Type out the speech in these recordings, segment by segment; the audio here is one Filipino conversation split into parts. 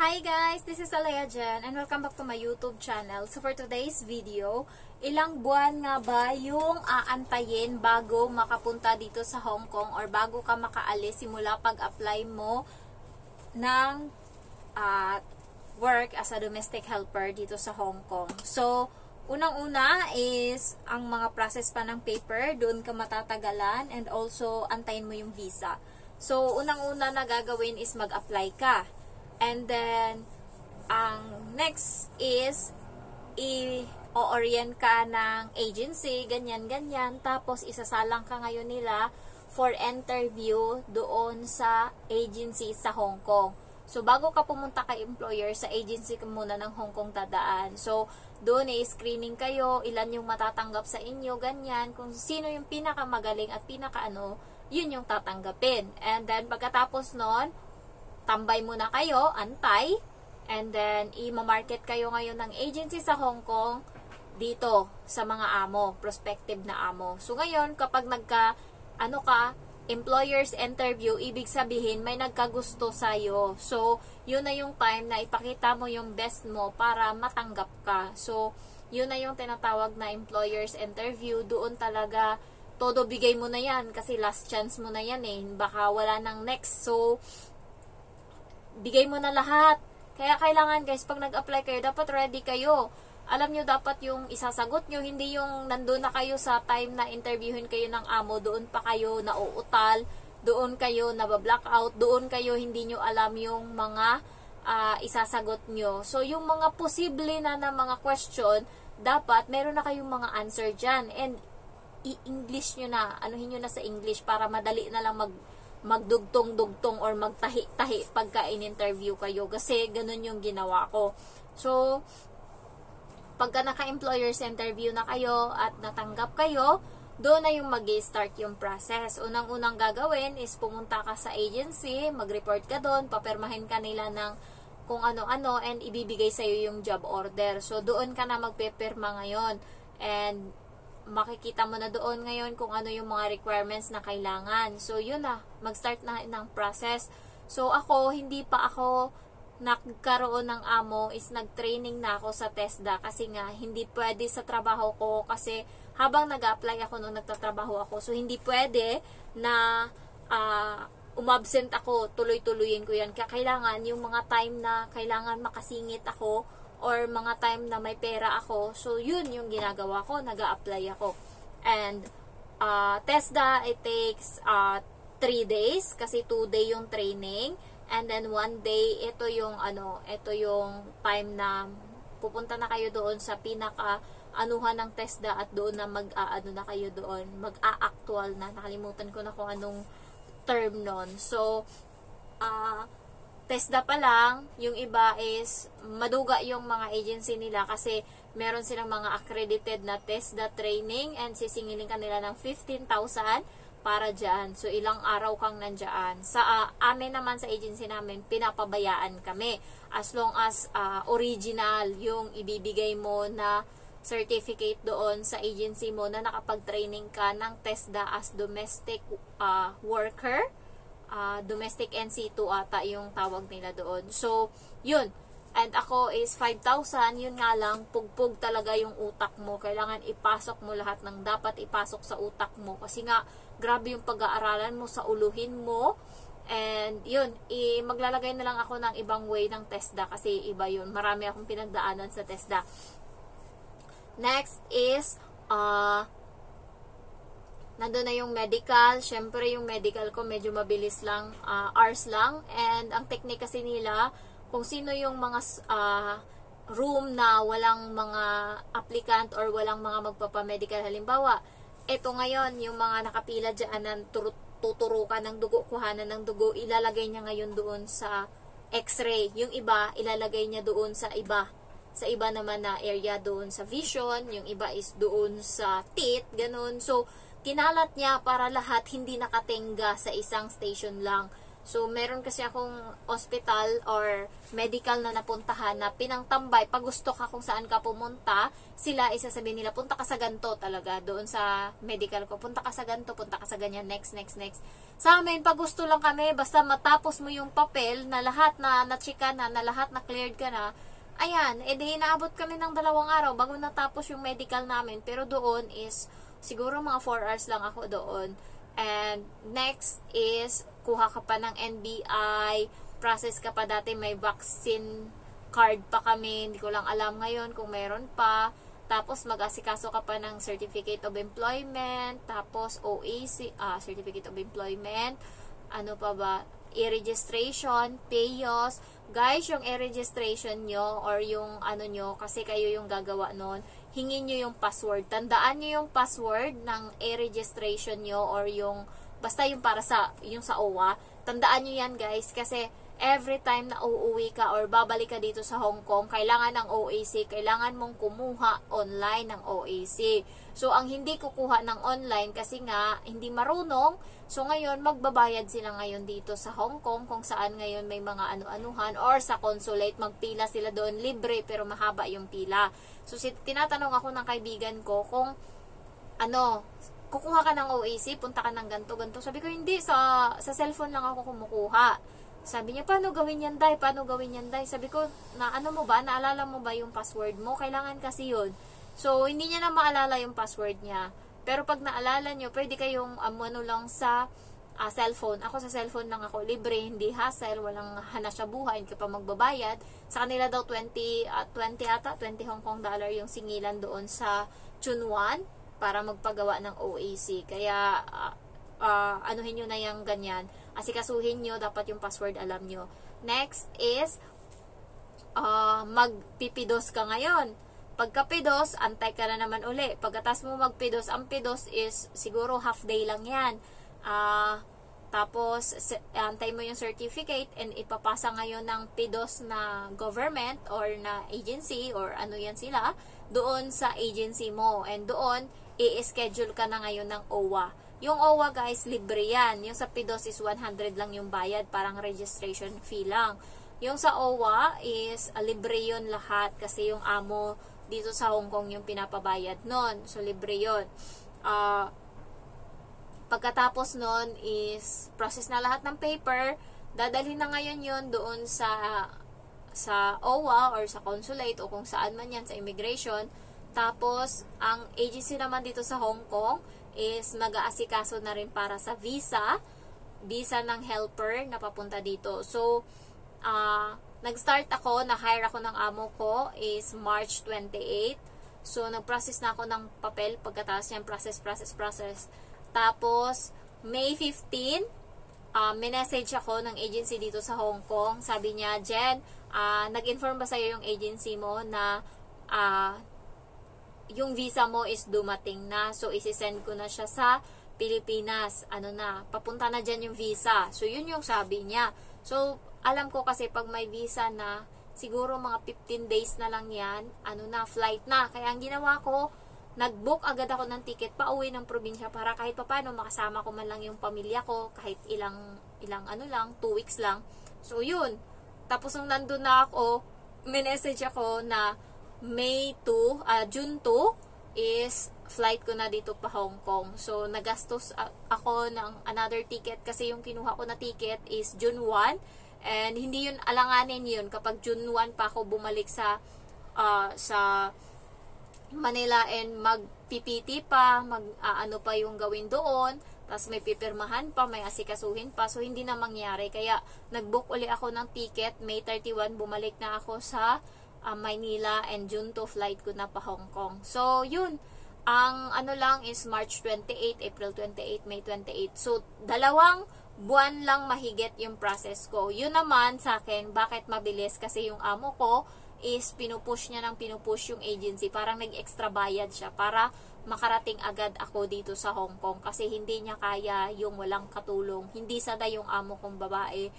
Hi guys, this is Alea Jen and welcome back to my YouTube channel. So for today's video, ilang buwan nga ba yung aantayin bago makapunta dito sa Hong Kong or bago ka makaalis simula pag-apply mo ng work as a domestic helper dito sa Hong Kong. So, unang-una is ang mga process pa ng paper, doon ka matatagalan, and also antayin mo yung visa. So, unang-una na gagawin is mag-apply ka. And then, ang next is i-orient ka ng agency, ganyan-ganyan. Tapos, isasalang ka ngayon nila for interview doon sa agency sa Hong Kong. So, bago ka pumunta kay employer, sa agency ka muna ng Hong Kong dadaan. So, doon screening kayo, ilan yung matatanggap sa inyo, ganyan. Kung sino yung pinakamagaling at pinakaano, yun yung tatanggapin. And then, pagkatapos nun, tambay muna kayo, antay, and then, i-market kayo ngayon ng agency sa Hong Kong dito sa mga amo, prospective na amo. So, ngayon, kapag employer's interview, ibig sabihin, may nagkagusto sa'yo. So, yun na yung time na ipakita mo yung best mo para matanggap ka. So, yun na yung tinatawag na employer's interview. Doon talaga, todo bigay mo na yan kasi last chance mo na yan eh. Baka wala nang next. So, bigay mo na lahat. Kaya kailangan guys, pag nag-apply kayo, dapat ready kayo. Alam nyo, dapat yung isasagot nyo, hindi yung nandun na kayo sa time na interviewin kayo ng amo, doon pa kayo nauutal, doon kayo nabablock-out, doon kayo hindi nyo alam yung mga isasagot nyo. So, yung mga posible na mga question, dapat meron na kayong mga answer dyan. And, i-English nyo na, anuhin nyo na sa English para madali na lang magdugtong-dugtong or magtahi-tahi pagka in-interview kayo. Kasi, ganun yung ginawa ko. So, pagka naka-employer's interview na kayo at natanggap kayo, doon na yung mag-start yung process. Unang-unang gagawin is pumunta ka sa agency, mag-report ka doon, papirmahin ka nila ng kung ano-ano, and ibibigay sa'yo yung job order. So, doon ka na magpipirma ngayon. And, makikita mo na doon ngayon kung ano yung mga requirements na kailangan. So, yun na. Mag-start na ng process. So, ako, hindi pa ako nagkaroon ng amo is nag-training na ako sa TESDA kasi nga, hindi pwede sa trabaho ko kasi habang nag-apply ako nung nagtatrabaho ako. So, hindi pwede na umabsent ako, tuloy-tuloyin ko yan. Kaya kailangan yung mga time na kailangan makasingit ako or mga time na may pera ako. So, yun yung ginagawa ko. Nag-a-apply ako. And, TESDA, it takes 3 days kasi 2 day yung training. And then, 1 day, ito yung time na pupunta na kayo doon sa pinaka-anuhan ng TESDA at doon na na kayo doon. Mag-a-actual na. Nakalimutan ko na kung anong term nun. So, TESDA pa lang, yung iba is maduga yung mga agency nila kasi meron silang mga accredited na TESDA training and sisingilin kanila ng 15,000 para dyan. So, ilang araw kang nandyan. Sa amin naman, sa agency namin, pinapabayaan kami. As long as original yung ibibigay mo na certificate doon sa agency mo na nakapag-training ka ng TESDA as domestic worker. Domestic NC2 ata yung tawag nila doon. So, yun. And ako is 5,000. Yun nga lang, pugpug talaga yung utak mo. Kailangan ipasok mo lahat ng dapat ipasok sa utak mo. Kasi nga, grabe yung pag-aaralan mo sa uluhin mo. And, yun. Maglalagay na lang ako ng ibang way ng TESDA kasi iba yun. Marami akong pinagdaanan sa TESDA. Next is, nandun na yung medical. Syempre, yung medical ko medyo mabilis lang. Hours lang. And, ang technique kasi nila, kung sino yung mga room na walang mga applicant or walang mga magpapamedical. Halimbawa, ito ngayon, yung mga nakapila dyan na tuturukan ng dugo, kuhanan ng dugo, ilalagay niya ngayon doon sa x-ray. Yung iba, ilalagay niya doon sa iba. Sa iba naman na area doon sa vision. Yung iba is doon sa teeth. Ganun. So, kinalat niya para lahat hindi nakatenga sa isang station lang. So, meron kasi akong hospital or medical na napuntahan na pinangtambay. Pag gusto ka kung saan ka pumunta, sila isasabihin nila, punta ka sa ganito talaga. Doon sa medical ko, punta ka sa ganito, punta ka sa ganyan, next. Sa amin, pag gusto lang kami, basta matapos mo yung papel na lahat na na-chika na lahat na cleared ka na, ayan, edi inaabot kami ng 2 araw bago natapos yung medical namin. Pero doon is, siguro mga 4 hours lang ako doon. And next is, kuha ka pa ng NBI, process ka pa dati, may vaccine card pa kami, hindi ko lang alam ngayon kung meron pa. Tapos mag-asikaso ka pa ng Certificate of Employment, tapos OAC, Certificate of Employment, ano pa ba, e-registration, PAYOS. Guys, yung e-registration nyo or yung ano nyo, kasi kayo yung gagawa nun, hingin nyo yung password. Tandaan nyo yung password ng e-registration nyo or yung, basta yung para sa, yung sa OWA. Tandaan nyo yan guys, kasi every time na uuwi ka or babalik ka dito sa Hong Kong, kailangan ng OAC, kailangan mong kumuha online ng OAC. So, ang hindi kukuha ng online kasi nga, hindi marunong, so ngayon, magbabayad sila ngayon dito sa Hong Kong, kung saan ngayon may mga ano-anuhan, or sa consulate, magpila sila doon, libre, pero mahaba yung pila. So, tinatanong ako ng kaibigan ko, kung, kukuha ka ng OAC, punta ka ng ganto. Sabi ko, hindi, sa cellphone lang ako kumukuha. Sabi niya, paano gawin yan, Day? Paano gawin yan, Day? Sabi ko, naalala mo ba yung password mo? Kailangan kasi yun. So, hindi niya na maalala yung password niya. Pero pag naalala nyo, pwede kayong lang sa cellphone. Ako sa cellphone lang ako, libre, hindi hassle, walang hanas sa buhay, hindi ka pa magbabayad. Sa kanila daw 20 Hong Kong dollar yung singilan doon sa Chunwan para magpagawa ng OAC. Kaya, anuhin nyo na yung ganyan. Asikasuhin nyo, dapat yung password alam nyo. Next is, magpipidos ka ngayon. Pagka-pidos, antay ka na naman uli. Pagkatas mo magpidos, ang pidos is siguro half day lang yan. Tapos, antay mo yung certificate and ipapasa ngayon ng pidos na government or na agency or ano yan sila, doon sa agency mo. And doon, i-schedule ka na ngayon ng OWA. Yung OWA guys, libre yan. Yung sa pidos is 100 lang yung bayad, parang registration fee lang. Yung sa OWA is libre yun lahat kasi yung amo dito sa Hong Kong yung pinapabayad nun. So, libre yun. Pagkatapos nun is process na lahat ng paper. Dadalhin na ngayon yun doon sa OWA or sa consulate o kung saan man yan sa immigration. Tapos, ang agency naman dito sa Hong Kong is mag-aasikaso na rin para sa visa ng helper na papunta dito. So, nag-start ako, na-hire ako ng amo ko is March 28. So, nag-process na ako ng papel pagkatapos niyan, process. Tapos, May 15, minessage ako ng agency dito sa Hong Kong. Sabi niya, Jen, nag-inform ba sa'yo yung agency mo na yung visa mo is dumating na. So, isi-send ko na siya sa Pilipinas. Papunta na dyan yung visa. So, yun yung sabi niya. So, alam ko kasi pag may visa na, siguro mga 15 days na lang yan, flight na. Kaya ang ginawa ko, nag-book agad ako ng ticket pauwi ng probinsya para kahit papaano makasama ko man lang yung pamilya ko, kahit ilang 2 weeks lang. So, yun. Tapos, nung nandun na ako, minessage ako na June 2 is flight ko na dito pa Hong Kong. So, nagastos ako ng another ticket kasi yung kinuha ko na ticket is June 1. And hindi yun alanganin yun kapag June 1 pa ako bumalik sa Manila and mag-PPT pa, ano pa yung gawin doon, tapos may pipirmahan pa, may asikasuhin pa, so hindi na mangyari. Kaya nag-book uli ako ng ticket, May 31 bumalik na ako sa Manila and June 2 flight ko na pa Hong Kong. So yun, ang lang is March 28, April 28, May 28. So 2 buwan lang mahigit yung process ko. Yun naman sa akin, bakit mabilis? Kasi yung amo ko is pinupush yung agency. Parang nag-extra bayad siya para makarating agad ako dito sa Hong Kong. Kasi hindi niya kaya yung walang katulong. Hindi sanay yung amo kong babae.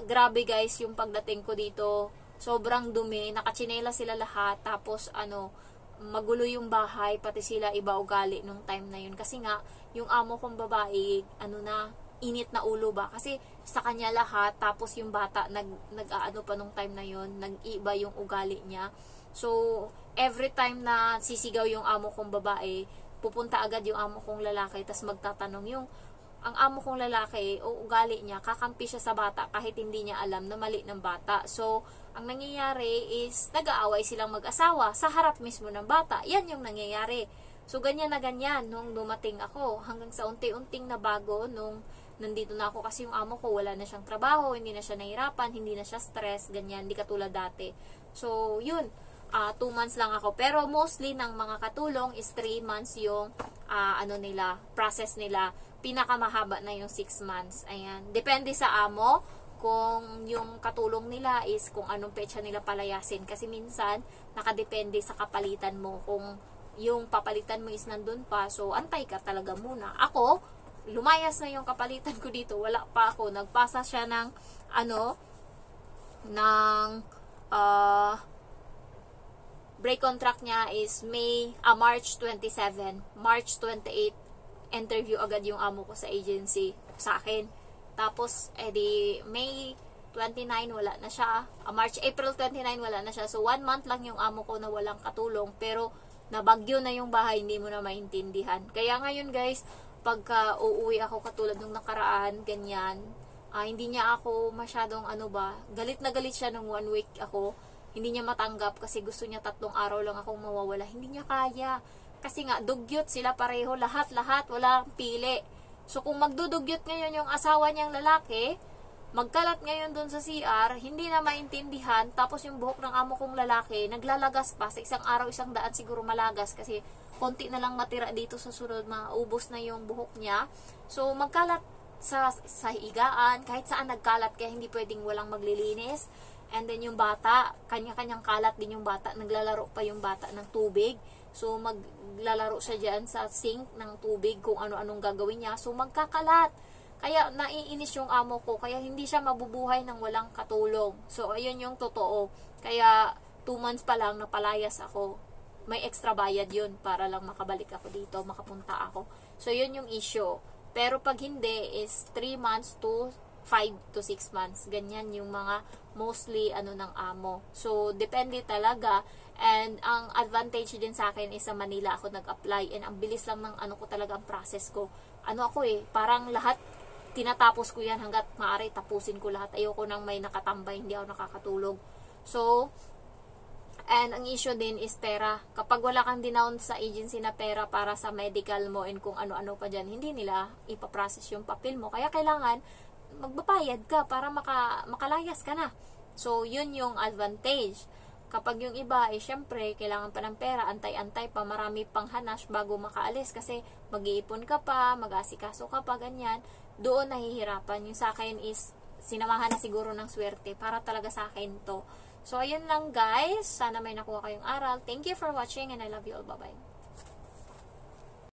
Grabe guys, yung pagdating ko dito, sobrang dumi. Nakachinelas sila lahat. Tapos magulo yung bahay. Pati sila iba ugali nung time na yun. Kasi nga, yung amo kong babae, init na ulo ba? Kasi sa kanya lahat, tapos yung bata, nag-aano pa nung time na yon, nag-iba yung ugali niya. So, every time na sisigaw yung amo kong babae, pupunta agad yung amo kong lalaki, tas magtatanong yung, ang amo kong lalaki, o ugali niya, kakampi siya sa bata kahit hindi niya alam na mali ng bata. So, ang nangyayari is, nag-aaway silang mag-asawa sa harap mismo ng bata. Yan yung nangyayari. So, ganyan na ganyan nung dumating ako. Hanggang sa unti-unting nabago nung nandito na ako kasi yung amo ko wala na siyang trabaho, hindi na siya nahirapan, hindi na siya stress, ganyan, hindi katulad dati. So, yun. 2 months lang ako. Pero mostly ng mga katulong is 3 months yung process nila. Pinakamahaba na yung 6 months. Ayan. Depende sa amo kung yung katulong nila is kung anong petsa nila palayasin. Kasi minsan, nakadepende sa kapalitan mo. Kung yung papalitan mo is nandun pa, so antay ka talaga muna. Ako, lumayas na yung kapalitan ko dito. Wala pa ako. Nagpasa siya ng break contract niya is March 27. March 28, interview agad yung amo ko sa agency sa akin. Tapos, May 29, wala na siya. April 29, wala na siya. So, 1 month lang yung amo ko na walang katulong. Pero, nabagyo na yung bahay, hindi mo na maintindihan. Kaya ngayon, guys, pagka uuwi ako katulad nung nakaraan, ganyan, hindi niya ako masyadong galit na galit siya nung 1 week ako. Hindi niya matanggap kasi gusto niya 3 araw lang akong mawawala. Hindi niya kaya. Kasi nga, dugyot sila pareho. Lahat, walang pili. So, kung magdudugyot ngayon yung asawa niyang lalaki, magkalat ngayon dun sa CR, hindi na maintindihan, tapos yung buhok ng amo kong lalaki, naglalagas pa, sa isang araw, 100 siguro malagas, kasi konti na lang matira dito sa sunod, maubos na yung buhok niya. So, magkalat sa higaan, kahit saan nagkalat, kaya hindi pwedeng walang maglilinis. And then yung bata, kanya-kanyang kalat din yung bata, naglalaro pa yung bata ng tubig. So, maglalaro siya dyan sa sink ng tubig kung ano-anong gagawin niya. So, magkakalat. Kaya, naiinis yung amo ko. Kaya, hindi siya mabubuhay ng walang katulong. So, ayun yung totoo. Kaya, 2 months pa lang, napalayas ako. May extra bayad yun para lang makabalik ako dito, makapunta ako. So, yun yung issue. Pero, pag hindi, is 3 months to 5 to 6 months. Ganyan yung mga mostly ng amo. So, depende talaga. And, ang advantage din sa akin is sa Manila ako nag-apply. And, ang bilis lang ng ko talaga ang process ko. Parang lahat, tinatapos ko yan hanggat maaari, tapusin ko lahat. Ayoko nang may nakatambay, hindi ako nakakatulog. So, and ang issue din is pera. Kapag wala kang dinown sa agency na pera para sa medical mo and kung ano-ano pa dyan, hindi nila ipaprocess yung papel mo. Kaya kailangan, magbabayad ka para makalayas ka na. So, yun yung advantage. Kapag yung iba, syempre, kailangan pa ng pera, antay-antay pa, marami pang hanas bago makaalis kasi mag-iipon ka pa, mag-asikaso ka pa, ganyan. Doon nahihirapan. Yung sa akin is, sinamahan na siguro ng swerte para talaga sa akin to. So, ayun lang guys. Sana may nakuha kayong aral. Thank you for watching and I love you all. Bye-bye.